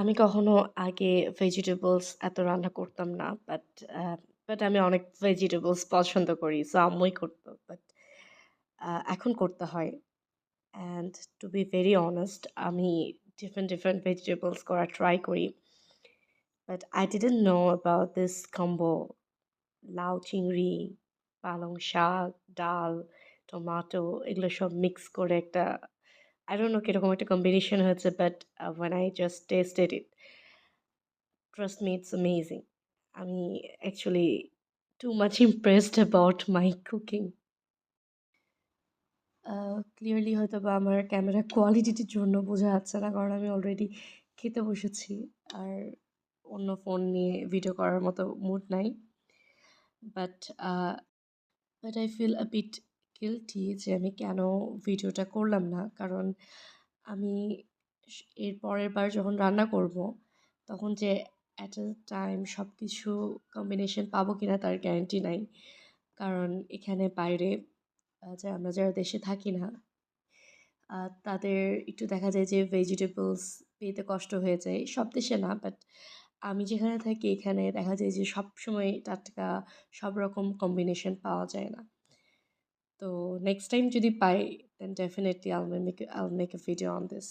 আমি কখনো আগে ভেজিটেবলস এত রান্না করতাম না। বাট আমি অনেক ভেজিটেবলস পছন্দ করি। সো আম্মুই করত। বাট এখন করতে হয়। And to be very honest আমি ডিফারেন্ট ভেজিটেবলস করা ট্রাই করি। But I didn't know about this combo লাউ চিংড়ি, পালং শাক, ডাল, টমেটো এগুলো সব মিক্স করে একটা I don't know কিরকম একটা কম্বিনেশন হয়েছে but when I just tasted it, trust me it's amazing. আমি actually too much impressed about my cooking. Clearly হয়তোবা আমার ক্যামেরা কোয়ালিটির জন্য বোঝা যাচ্ছে না কারণ আমি অলরেডি খেতে বসেছি। আর অন্য ফোন নিয়ে ভিডিও করার মতো মুড নাই। But a but I feel a bit guilty যে আমি কেন ভিডিওটা করলাম না। কারণ আমি এর পরের বার যখন রান্না করব, তখন যে at a time সবকিছু কম্বিনেশন পাবো কিনা তার গ্যারান্টি নাই। কারণ এখানে বাইরে আমরা যারা দেশে থাকি না, তাদের একটু দেখা যায় যে ভেজিটেবলস পেতে কষ্ট হয়ে যায়। সব দেশে না, বাট আমি যেখানে থাকি এখানে দেখা যায় যে সবসময় টাটকা সব রকম কম্বিনেশন পাওয়া যায় না। তো নেক্সট টাইম যদি পাই, then definitely I'll make a video on this.